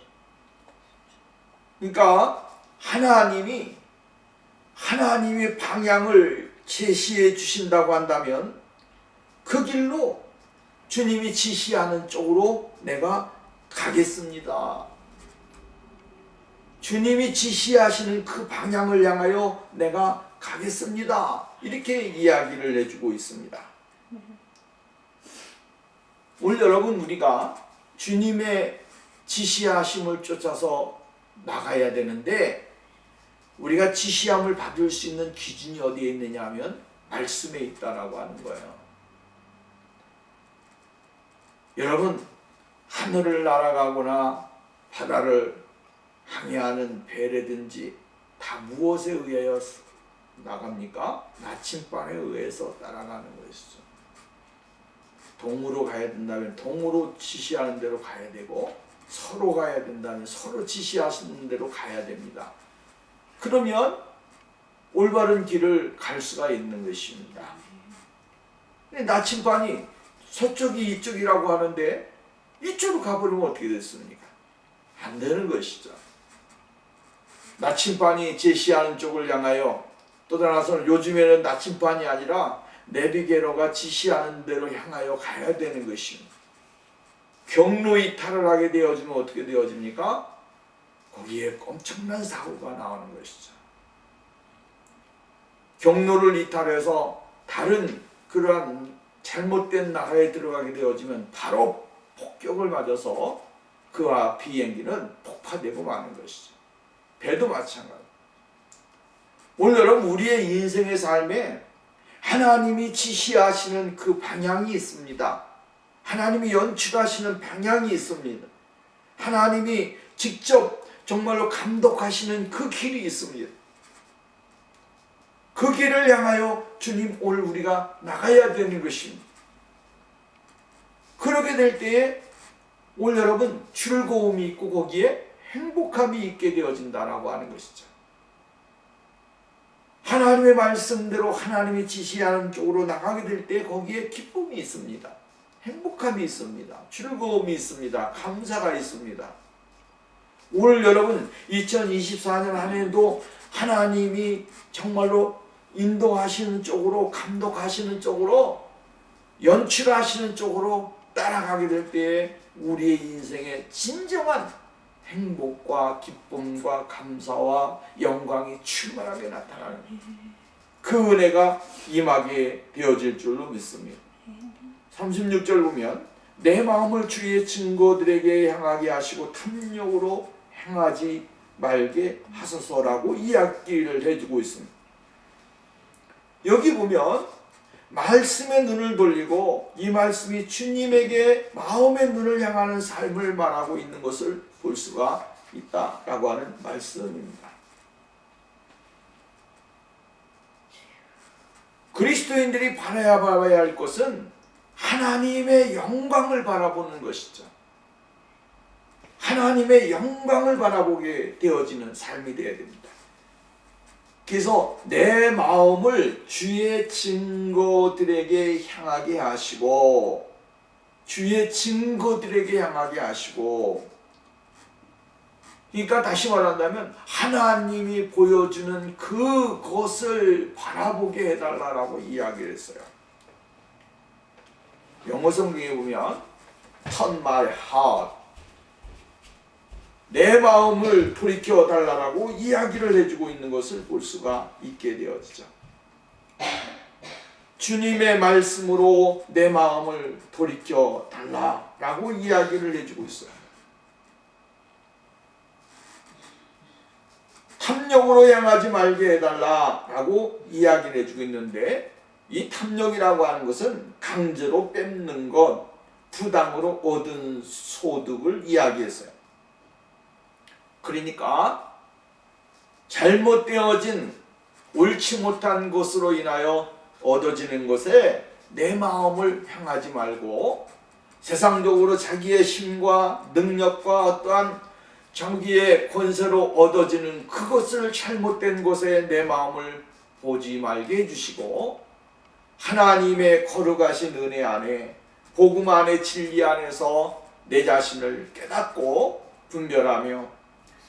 그러니까 하나님의 방향을 제시해 주신다고 한다면 그 길로 주님이 지시하는 쪽으로 내가 가겠습니다. 주님이 지시하시는 그 방향을 향하여 내가 가겠습니다. 이렇게 이야기를 해주고 있습니다. 오늘 여러분 우리가 주님의 지시하심을 쫓아서 나가야 되는데 우리가 지시함을 받을 수 있는 기준이 어디에 있느냐 하면 말씀에 있다라고 하는 거예요. 여러분 하늘을 날아가거나 바다를 항해하는 배라든지 다 무엇에 의하여 나갑니까? 나침반에 의해서 따라가는 것이죠. 동으로 가야 된다면 동으로 지시하는 대로 가야 되고, 서로 가야 된다면 서로 지시하시는 대로 가야 됩니다. 그러면 올바른 길을 갈 수가 있는 것입니다. 근데 나침반이 서쪽이 이쪽이라고 하는데 이쪽으로 가버리면 어떻게 됐습니까? 안 되는 것이죠. 나침반이 제시하는 쪽을 향하여, 또 따라서는 요즘에는 나침반이 아니라 내비게이터가 지시하는 대로 향하여 가야 되는 것입니다. 경로 이탈을 하게 되어지면 어떻게 되어집니까? 거기에 엄청난 사고가 나오는 것이죠. 경로를 이탈해서 다른 그러한 잘못된 나라에 들어가게 되어지면 바로 폭격을 맞아서 그와 비행기는 폭파되고 마는 것이죠. 배도 마찬가지. 오늘 여러분 우리의 인생의 삶에 하나님이 지시하시는 그 방향이 있습니다. 하나님이 연출하시는 방향이 있습니다. 하나님이 직접 정말로 감독하시는 그 길이 있습니다. 그 길을 향하여 주님 오늘 우리가 나가야 되는 것입니다. 그렇게 될 때에 오늘 여러분 즐거움이 있고 거기에 행복함이 있게 되어진다라고 하는 것이죠. 하나님의 말씀대로 하나님이 지시하는 쪽으로 나가게 될 때 거기에 기쁨이 있습니다. 행복함이 있습니다. 즐거움이 있습니다. 감사가 있습니다. 오늘 여러분 2024년 한 해도 하나님이 정말로 인도하시는 쪽으로, 감독하시는 쪽으로, 연출하시는 쪽으로 따라가게 될 때에 우리의 인생에 진정한 행복과 기쁨과 감사와 영광이 충만하게 나타나는 그 은혜가 임하게 되어질 줄로 믿습니다. 36절 보면 내 마음을 주의 증거들에게 향하게 하시고 탐욕으로 행하지 말게 하소서라고 이야기를 해주고 있습니다. 여기 보면 말씀의 눈을 돌리고 이 말씀이 주님에게 마음의 눈을 향하는 삶을 말하고 있는 것을 볼 수가 있다라고 하는 말씀입니다. 그리스도인들이 바라봐야 할 것은 하나님의 영광을 바라보는 것이죠. 하나님의 영광을 바라보게 되어지는 삶이 되어야 됩니다. 그래서 내 마음을 주의 증거들에게 향하게 하시고, 주의 증거들에게 향하게 하시고, 그러니까 다시 말한다면 하나님이 보여주는 그것을 바라보게 해달라고 이야기를 했어요. 영어 성경에 보면 Turn my heart, 내 마음을 돌이켜 달라고 이야기를 해주고 있는 것을 볼 수가 있게 되어지죠. 주님의 말씀으로 내 마음을 돌이켜 달라고 이야기를 해주고 있어요. 탐욕으로 향하지 말게 해달라고 이야기를 해주고 있는데, 이 탐욕이라고 하는 것은 강제로 뺏는 것, 부당으로 얻은 소득을 이야기했어요. 그러니까 잘못되어진 옳지 못한 것으로 인하여 얻어지는 것에 내 마음을 향하지 말고, 세상적으로 자기의 힘과 능력과 어떠한 자기의 권세로 얻어지는 그것을 잘못된 것에 내 마음을 보지 말게 해주시고, 하나님의 거룩하신 은혜 안에, 복음 안에, 진리 안에서 내 자신을 깨닫고 분별하며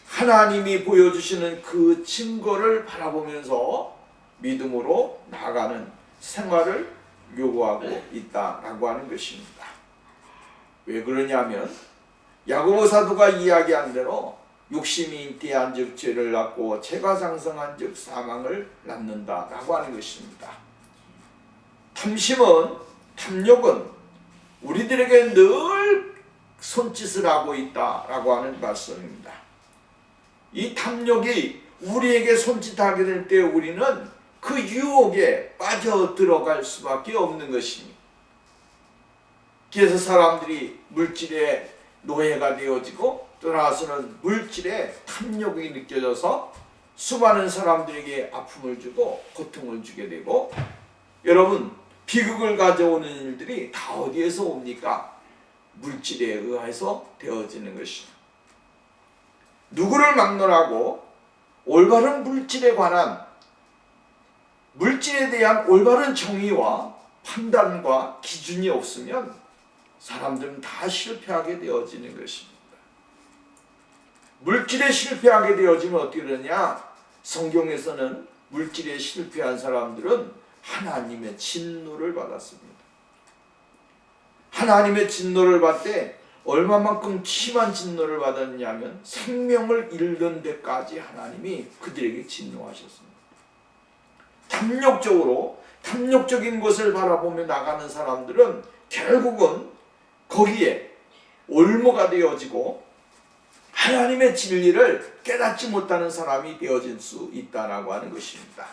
하나님이 보여주시는 그 증거를 바라보면서 믿음으로 나아가는 생활을 요구하고 있다라고 하는 것입니다. 왜 그러냐면 야고보 사도가 이야기한 대로 욕심이 잉태한 즉 죄를 낳고 죄가 장성한 즉 사망을 낳는다라고 하는 것입니다. 탐욕은 우리들에게 늘 손짓을 하고 있다라고 하는 말씀입니다. 이 탐욕이 우리에게 손짓하게 될 때 우리는 그 유혹에 빠져 들어갈 수밖에 없는 것입니다. 그래서 사람들이 물질의 노예가 되어지고, 또 나서는 물질의 탐욕이 느껴져서 수많은 사람들에게 아픔을 주고 고통을 주게 되고, 여러분 비극을 가져오는 일들이 다 어디에서 옵니까? 물질에 의해서 되어지는 것이죠. 누구를 막론하고 올바른 물질에 관한, 물질에 대한 올바른 정의와 판단과 기준이 없으면 사람들은 다 실패하게 되어지는 것입니다. 물질에 실패하게 되어지면 어떻게 되느냐? 성경에서는 물질에 실패한 사람들은 하나님의 진노를 받았습니다. 하나님의 진노를 받되 얼마만큼 심한 진노를 받았냐면 생명을 잃는 데까지 하나님이 그들에게 진노하셨습니다. 탐욕적인 것을 바라보며 나가는 사람들은 결국은 거기에 올무가 되어지고 하나님의 진리를 깨닫지 못하는 사람이 되어질 수 있다라고 하는 것입니다.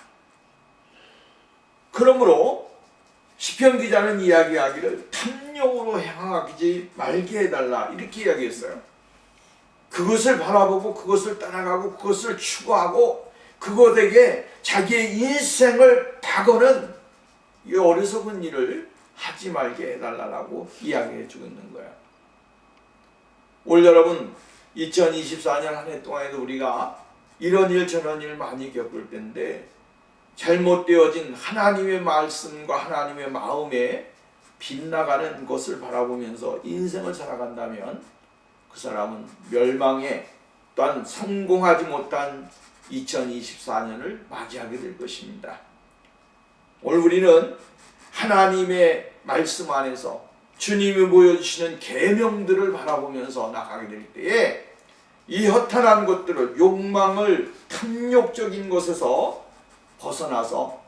그러므로 시편 기자는 이야기하기를 탐욕으로 향하지 말게 해달라 이렇게 이야기했어요. 그것을 바라보고 그것을 따라가고 그것을 추구하고 그것에게 자기의 인생을 다거는 이 어리석은 일을 하지 말게 해달라고 이야기해 주고 있는 거예요. 올 여러분 2024년 한 해 동안에도 우리가 이런 일 저런 일 많이 겪을 텐데, 잘못되어진 하나님의 말씀과 하나님의 마음에 빗나가는 것을 바라보면서 인생을 살아간다면 그 사람은 멸망에 또한 성공하지 못한 2024년을 맞이하게 될 것입니다. 오늘 우리는 하나님의 말씀 안에서 주님이 보여주시는 계명들을 바라보면서 나가게 될 때에 이 허탄한 것들을, 욕망을, 탐욕적인 것에서 벗어나서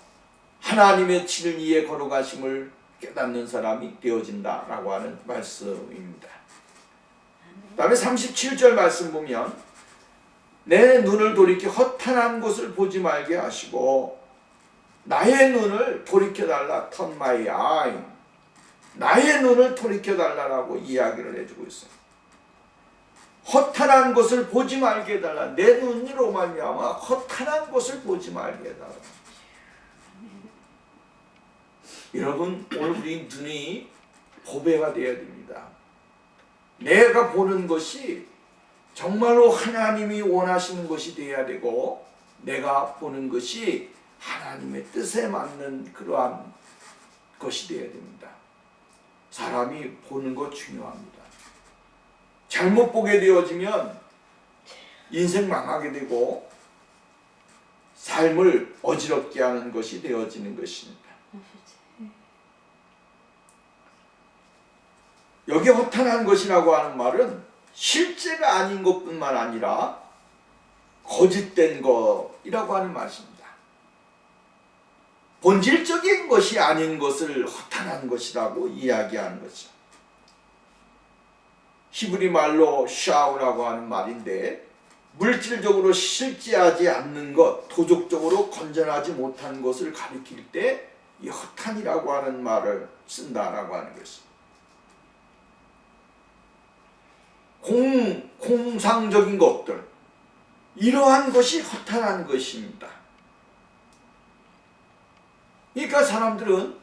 하나님의 진리의 거룩하심을 깨닫는 사람이 되어진다라고 하는 말씀입니다. 그 다음에 37절 말씀 보면 내 눈을 돌이켜 허탄한 것을 보지 말게 하시고 나의 눈을 돌이켜달라. Turn my eye. 나의 눈을 돌이켜달라고 이야기를 해주고 있어요. 허탄한 것을 보지 말게 해달라. 내 눈으로 말미암아 허탄한 것을 보지 말게 해달라. 여러분, 오늘 우리 눈이 보배가 되어야 됩니다. 내가 보는 것이 정말로 하나님이 원하시는 것이 되어야 되고, 내가 보는 것이 하나님의 뜻에 맞는 그러한 것이 되어야 됩니다. 사람이 보는 것 중요합니다. 잘못 보게 되어지면 인생 망하게 되고 삶을 어지럽게 하는 것이 되어지는 것입니다. 여기 허탄한 것이라고 하는 말은 실제가 아닌 것뿐만 아니라 거짓된 것이라고 하는 말입니다. 본질적인 것이 아닌 것을 허탄한 것이라고 이야기하는 거죠. 히브리 말로 샤우라고 하는 말인데, 물질적으로 실제하지 않는 것, 도덕적으로 건전하지 못한 것을 가리킬 때 이 허탄이라고 하는 말을 쓴다라고 하는 것입니다. 공상적인 것들, 이러한 것이 허탄한 것입니다. 그러니까 사람들은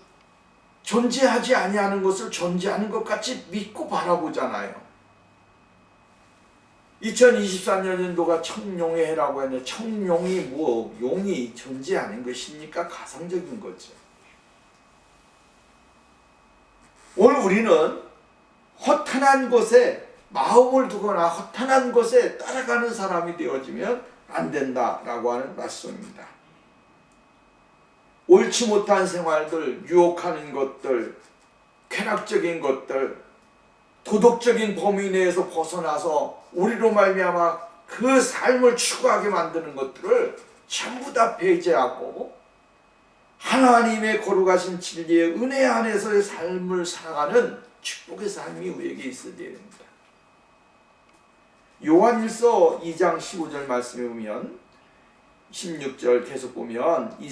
존재하지 아니하는 것을 존재하는 것 같이 믿고 바라보잖아요. 2024년도가 청룡의 해라고 했는데, 청룡이 용이 존재하는 것입니까? 가상적인 거죠. 오늘 우리는 허탄한 것에 마음을 두거나 허탄한 것에 따라가는 사람이 되어지면 안 된다라고 하는 말씀입니다. 옳지 못한 생활들, 유혹하는 것들, 쾌락적인 것들, 도덕적인 범위 내에서 벗어나서 우리로 말미암아 그 삶을 추구하게 만드는 것들을 전부 다 배제하고 하나님의 거룩하신 진리의 은혜 안에서의 삶을 살아가는 축복의 삶이 우리에게 있어야 됩니다. 요한일서 2장 15절 말씀에 보면 16절 계속 보면 이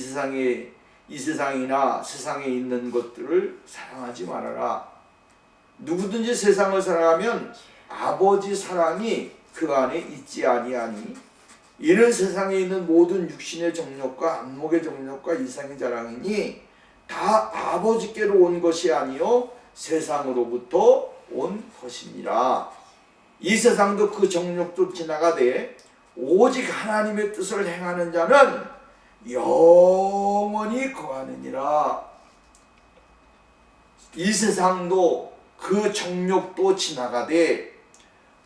세상이나 세상에 있는 것들을 사랑하지 말아라. 누구든지 세상을 사랑하면 아버지 사랑이 그 안에 있지 아니하니 이는 세상에 있는 모든 육신의 정욕과 안목의 정욕과 이상의 자랑이니 다 아버지께로 온 것이 아니요 세상으로부터 온 것이니라. 이 세상도 그 정욕도 지나가되 오직 하나님의 뜻을 행하는 자는 영원히 거하느니라. 이 세상도 그 정욕도 지나가되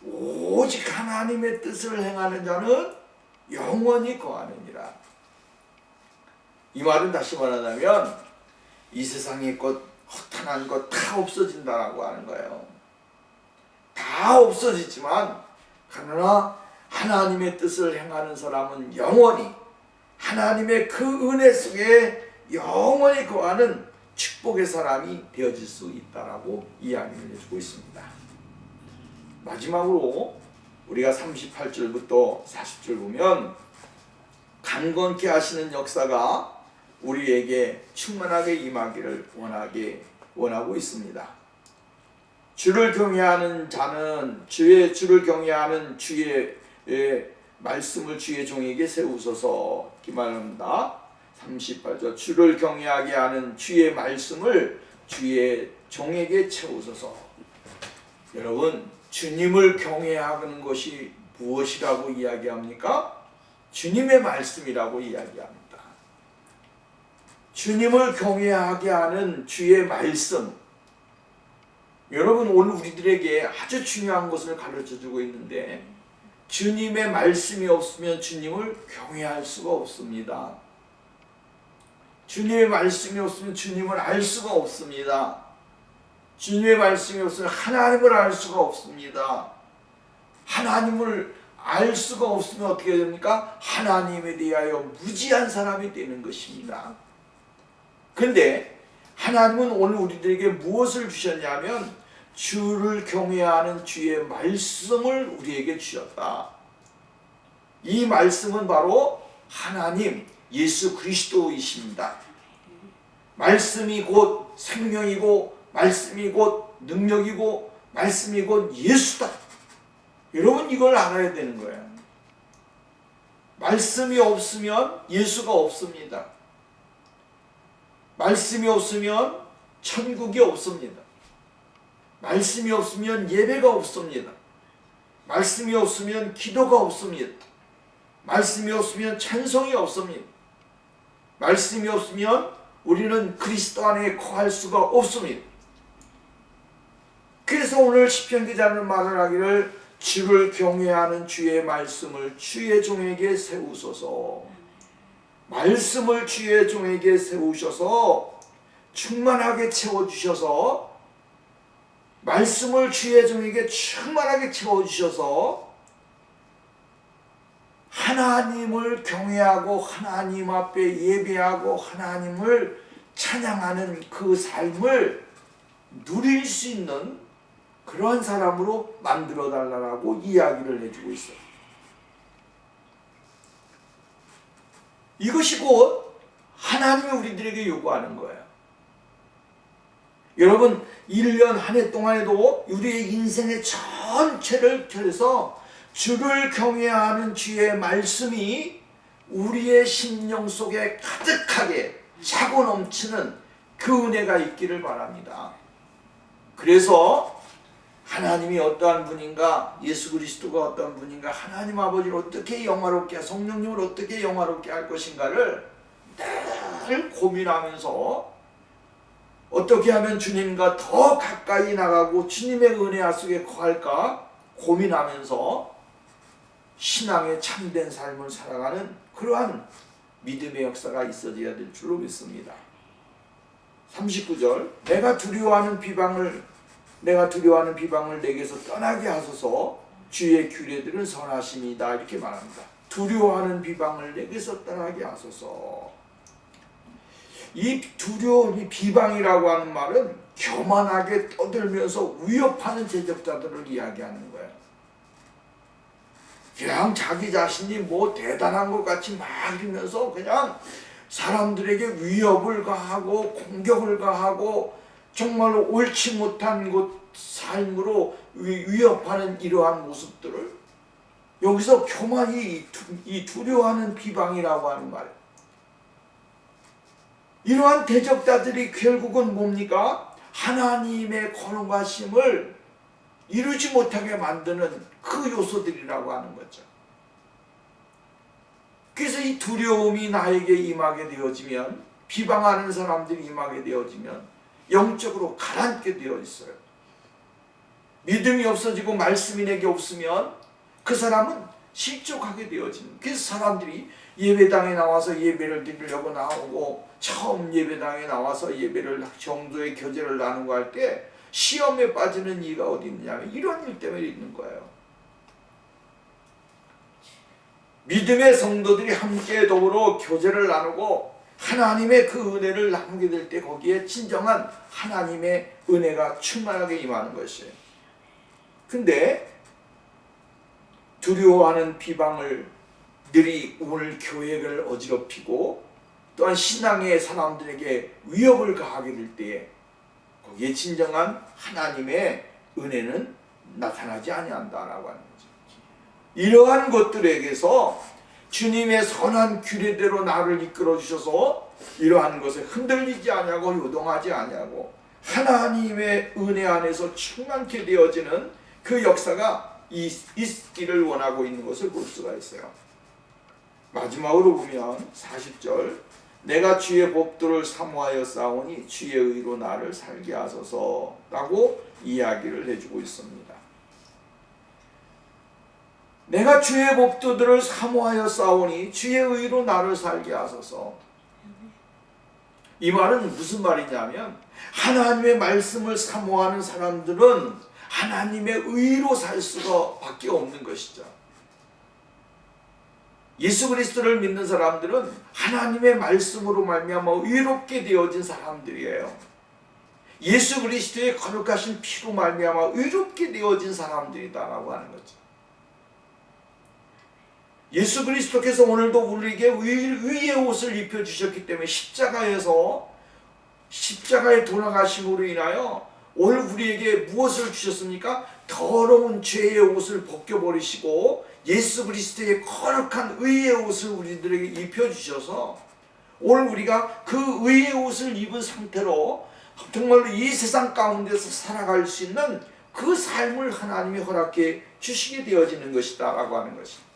오직 하나님의 뜻을 행하는 자는 영원히 거하느니라. 이 말은 다시 말하자면 이 세상의 것, 허탄한 것 다 없어진다라고 하는 거예요. 다 없어지지만 그러나 하나님의 뜻을 행하는 사람은 영원히 하나님의 그 은혜 속에 영원히 거하는 축복의 사람이 되어질 수 있다라고 이야기를 해주고 있습니다. 마지막으로 우리가 38절부터 40절 보면 강건케 하시는 역사가 우리에게 충만하게 임하기를 원하고 있습니다. 주를 경외하는 자는 주를 경외하는 주의 말씀을 주의 종에게 세우소서. 기말합니다. 38절 주를 경외하게 하는 주의 말씀을 주의 종에게 채우소서. 여러분, 주님을 경외하는 것이 무엇이라고 이야기합니까? 주님의 말씀이라고 이야기합니다. 주님을 경외하게 하는 주의 말씀, 여러분, 오늘 우리들에게 아주 중요한 것을 가르쳐주고 있는데, 주님의 말씀이 없으면 주님을 경외할 수가 없습니다. 주님의 말씀이 없으면 주님을 알 수가 없습니다. 주님의 말씀이 없으면 하나님을 알 수가 없습니다. 하나님을 알 수가 없으면 어떻게 됩니까? 하나님에 대하여 무지한 사람이 되는 것입니다. 그런데 하나님은 오늘 우리들에게 무엇을 주셨냐면 주를 경외하는 주의 말씀을 우리에게 주셨다. 이 말씀은 바로 하나님 예수 그리스도이십니다. 말씀이 곧 생명이고 말씀이 곧 능력이고 말씀이 곧 예수다. 여러분, 이걸 알아야 되는 거예요. 말씀이 없으면 예수가 없습니다. 말씀이 없으면 천국이 없습니다. 말씀이 없으면 예배가 없습니다. 말씀이 없으면 기도가 없습니다. 말씀이 없으면 찬송이 없습니다. 말씀이 없으면 우리는 그리스도 안에 거할 수가 없습니다. 그래서 오늘 시편 기자는 말을 하기를 주를 경외하는 주의 말씀을 주의 종에게 세우소서. 말씀을 주의 종에게 세우셔서 충만하게 채워주셔서, 말씀을 주의 종에게 충만하게 채워주셔서 하나님을 경외하고 하나님 앞에 예배하고 하나님을 찬양하는 그 삶을 누릴 수 있는 그러한 사람으로 만들어 달라고 이야기를 해주고 있어요. 이것이 곧 하나님이 우리들에게 요구하는 거예요. 여러분, 1년 한 해 동안에도 우리의 인생의 전체를 통해서 주를 경외하는 주의 말씀이 우리의 심령 속에 가득하게 차고 넘치는 그 은혜가 있기를 바랍니다. 그래서 하나님이 어떠한 분인가, 예수 그리스도가 어떠한 분인가, 하나님 아버지를 어떻게 영화롭게, 성령님을 어떻게 영화롭게 할 것인가를 늘 고민하면서 어떻게 하면 주님과 더 가까이 나가고 주님의 은혜 속에 거할까 고민하면서 신앙의 참된 삶을 살아가는 그러한 믿음의 역사가 있어져야 될 줄로 믿습니다. 39절, 내가 두려워하는 비방을 내게서 떠나게 하소서. 주의 규례들은 선하심이다. 이렇게 말합니다. 두려워하는 비방을 내게서 떠나게 하소서. 이 두려움, 이 비방이라고 하는 말은 교만하게 떠들면서 위협하는 제적자들을 이야기하는 거예요. 그냥 자기 자신이 뭐 대단한 것 같이 막 이러면서 그냥 사람들에게 위협을 가하고 공격을 가하고 정말로 옳지 못한 것 삶으로 위협하는 이러한 모습들을 여기서 교만이 이 두려워하는 비방이라고 하는 말. 이러한 대적자들이 결국은 뭡니까? 하나님의 거룩하심을 이루지 못하게 만드는 그 요소들이라고 하는 거죠. 그래서 이 두려움이 나에게 임하게 되어지면, 비방하는 사람들이 임하게 되어지면 영적으로 가라앉게 되어 있어요. 믿음이 없어지고 말씀이 내게 없으면 그 사람은 실족하게 되어지는. 그래서 사람들이 예배당에 나와서 예배를 드리려고 나오고, 처음 예배당에 나와서 예배를 정도의 교제를 나누고 할 때 시험에 빠지는 이가 어디 있느냐면 이런 일 때문에 있는 거예요. 믿음의 성도들이 함께 더불어 교제를 나누고 하나님의 그 은혜를 나누게 될 때 거기에 진정한 하나님의 은혜가 충만하게 임하는 것이에요. 근데 두려워하는 비방들이 오늘 교회를 어지럽히고 또한 신앙의 사람들에게 위협을 가하게 될 때에 거기에 진정한 하나님의 은혜는 나타나지 아니한다라고 하는 거죠. 이러한 것들에게서 주님의 선한 규례대로 나를 이끌어 주셔서 이러한 것에 흔들리지 아니하고 요동하지 아니하고 하나님의 은혜 안에서 충만케 되어지는 그 역사가 있기를 원하고 있는 것을 볼 수가 있어요. 마지막으로 보면 40절, 내가 주의 법도를 사모하여 싸우니 주의 의로 나를 살게 하소서라고 이야기를 해주고 있습니다. 내가 주의 법도들을 사모하여 싸우니 주의 의로 나를 살게 하소서. 이 말은 무슨 말이냐면 하나님의 말씀을 사모하는 사람들은 하나님의 의로 살 수가 밖에 없는 것이죠. 예수 그리스도를 믿는 사람들은 하나님의 말씀으로 말미암아 의롭게 되어진 사람들이에요. 예수 그리스도의 거룩하신 피로 말미암아 의롭게 되어진 사람들이다라고 하는 거죠. 예수 그리스도께서 오늘도 우리에게 의의 옷을 입혀주셨기 때문에 십자가에 돌아가심으로 인하여 오늘 우리에게 무엇을 주셨습니까? 더러운 죄의 옷을 벗겨버리시고 예수 그리스도의 거룩한 의의 옷을 우리들에게 입혀주셔서 오늘 우리가 그 의의 옷을 입은 상태로 정말로 이 세상 가운데서 살아갈 수 있는 그 삶을 하나님이 허락해 주시게 되어지는 것이다 라고 하는 것입니다.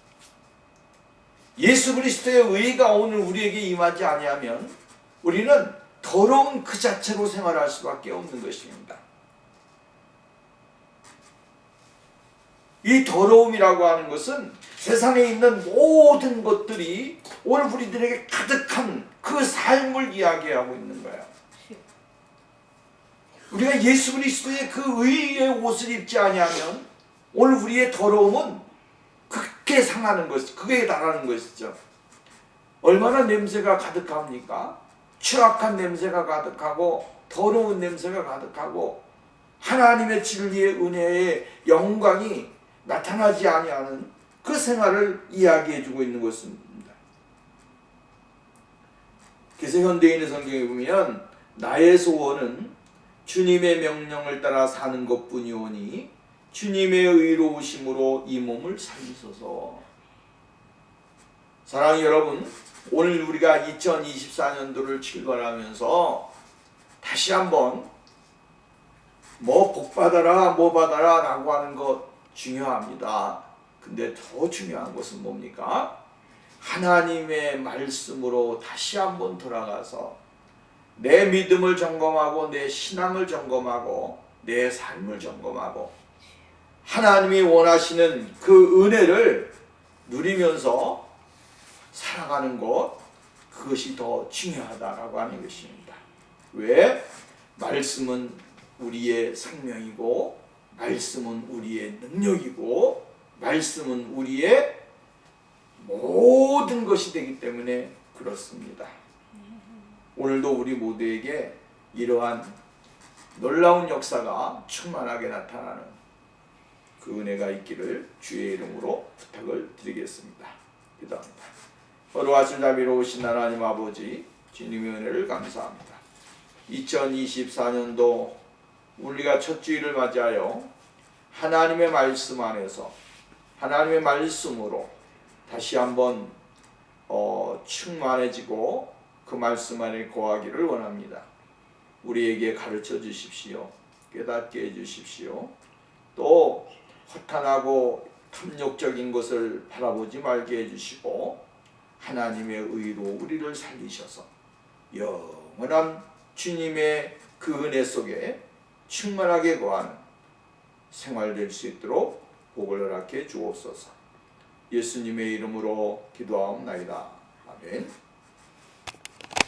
예수 그리스도의 의가 오늘 우리에게 임하지 아니하면 우리는 더러운 그 자체로 생활할 수밖에 없는 것입니다. 이 더러움이라고 하는 것은 세상에 있는 모든 것들이 오늘 우리들에게 가득한 그 삶을 이야기하고 있는 거예요. 우리가 예수 그리스도의 그 의의 옷을 입지 아니하면 오늘 우리의 더러움은 그게 상하는 것이, 그게 달하는 것이죠. 얼마나 냄새가 가득합니까? 추악한 냄새가 가득하고 더러운 냄새가 가득하고 하나님의 진리의 은혜의 영광이 나타나지 아니하는 그 생활을 이야기해주고 있는 것입니다. 그래서 현대인의 성경에 보면 나의 소원은 주님의 명령을 따라 사는 것뿐이오니 주님의 의로우심으로 이 몸을 살리소서. 사랑하는 여러분, 오늘 우리가 2024년도를 출발하면서 다시 한번 뭐 복받아라 뭐 받아라 라고 하는 것 중요합니다. 근데 더 중요한 것은 뭡니까? 하나님의 말씀으로 다시 한번 돌아가서 내 믿음을 점검하고 내 신앙을 점검하고 내 삶을 점검하고 하나님이 원하시는 그 은혜를 누리면서 살아가는 것, 그것이 더 중요하다라고 하는 것입니다. 왜? 말씀은 우리의 생명이고 말씀은 우리의 능력이고 말씀은 우리의 모든 것이 되기 때문에 그렇습니다. 오늘도 우리 모두에게 이러한 놀라운 역사가 충만하게 나타나는 그 은혜가 있기를 주의 이름으로 부탁을 드리겠습니다. 기도합니다. 거룩하신 자비로우신 하나님 아버지, 주님의 은혜를 감사합니다. 2024년도 우리가 첫 주일을 맞이하여 하나님의 말씀 안에서 하나님의 말씀으로 다시 한번 충만해지고 그 말씀 안에 거하기를 원합니다. 우리에게 가르쳐 주십시오. 깨닫게 해주십시오. 또 허탄하고 탐욕적인 것을 바라보지 말게 해주시고 하나님의 의로 우리를 살리셔서 영원한 주님의 그 은혜 속에 충만하게 거하는 생활 될 수 있도록 복을 허락해 주옵소서. 예수님의 이름으로 기도하옵나이다. 아멘.